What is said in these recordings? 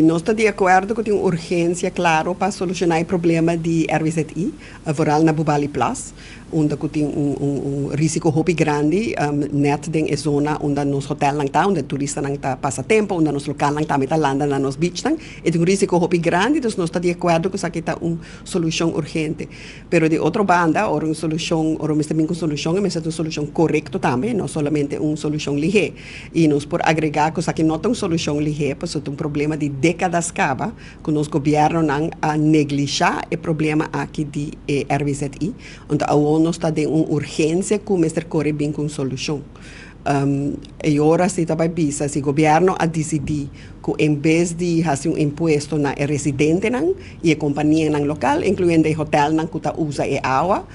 Nós estamos de acordo com uma urgência, claro, para solucionar o problema de RVZI, vooral na Bubali Plus, onde tem risco muito grande, net em zona onde nos hotel não está, onde turista não está passa tempo, onde nos local não está landa na nos beach não, é um risco muito grande, então nós estamos de acordo com isso aqui está uma solução urgente. Pero de outra banda, ou uma solução, ou mesmo também uma solução, mas é uma solução correta também, não somente uma solução ligeira. E nós por agregar que isso aqui não é uma solução ligeira, pois é um problema de décadas acaba, que os governos não negligenciam o problema aqui de RVZI, onde a ONU está de uma urgência que o Mr. Corre bem com solução. E agora se também pensa, se o governo a decidir que em vez de fazer imposto na residente não, e a companhia não local, incluindo o hotel não que usa a água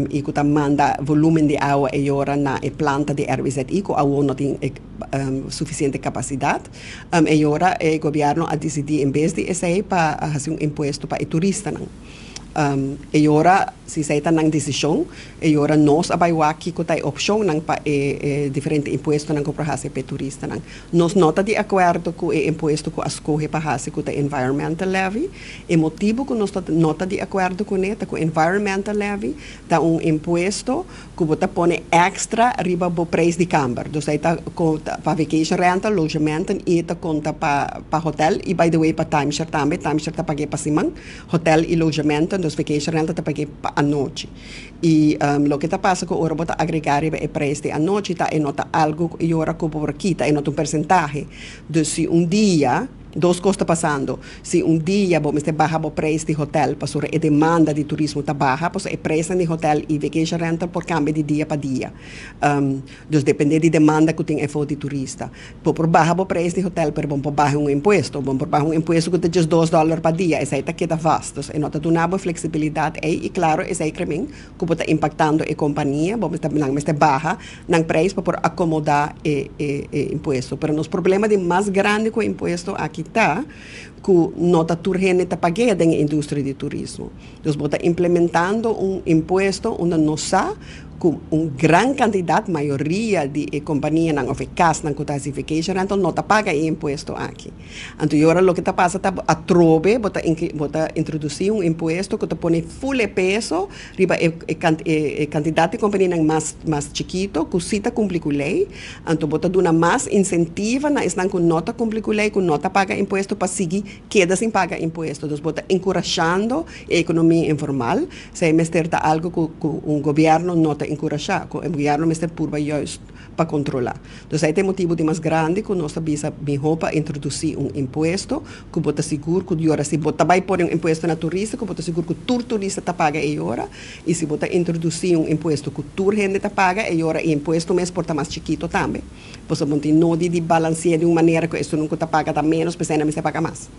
e que manda volume de água e agora na planta de RVZI, que a ONU não tem suficiente capacidade, e agora o governo a decidir em vez de esse para fazer imposto para o turista não. E agora, se se está na decisão, e agora nós aqui que tem opção para diferentes impostos para fazer para turista. Nós não estamos de acordo com o imposto que escolhe para fazer com o environmental levy. O motivo que nós não estamos de acordo com ele, com o environmental levy, é imposto que você põe extra riba do preço de câmara. Então, está para vacation rental, alojamento, e está conta para hotel, e by the way, para timeshare também. Timeshare está pague para cima, hotel e alojamento. Então, vacation rental está pague para a noite. E o que está passando com o robot agregar o preço de a noite, está em nota algo e agora como por aqui, está em nota percentagem. Então, se dia, duas coisas passando. Se dia vamos baixar o preço de hotel, para a demanda de turismo está baixa, pois o preço de hotel e vacation rental por cambio de dia para dia. Então, depende da demanda que tem de turista. Por baixar o preço de hotel, pero vamos baixar imposto. Vamos baixar imposto que tem $2 para dia. Essa aí está vasto. E nota de uma flexibilidade aí, e claro, essa aí também que está impactando a companhia, vamos estar baixa no preço para acomodar o imposto. Pero nos problemas de mais grande com o imposto aqui está que não está turrendo está pagando na indústria de turismo. Nós estamos implementando imposto onde nós sabemos que uma grande quantidade, maioria de companhias não oferecem na classification, então não está pagando imposto aqui. Então, agora o que está passando é a trobe, bota introduzir imposto que está põe full peso, riba a quantidade de companhias mais chiquito, que se está cumprindo com a lei, então bota dando mais incentiva, na estão com nota cumprir com a lei, que nota paga imposto para seguir, queda sem pagar imposto. Então, bota encorajando a economia informal, se é mestre algo que o governo nota encorajar, o governo está por justo para controlar. Então, aí tem motivo de mais grande que nós sabemos melhor para introduzir imposto que bota seguro que agora se bota vai pôr imposto na turista, que bota seguro que o turista está paga e agora, e se bota introduzir imposto que o gente está paga e agora o imposto mesmo porta mais chiquito também. Pois não tem de balancear de uma maneira que isso nunca está paga menos, mas ainda me se paga mais.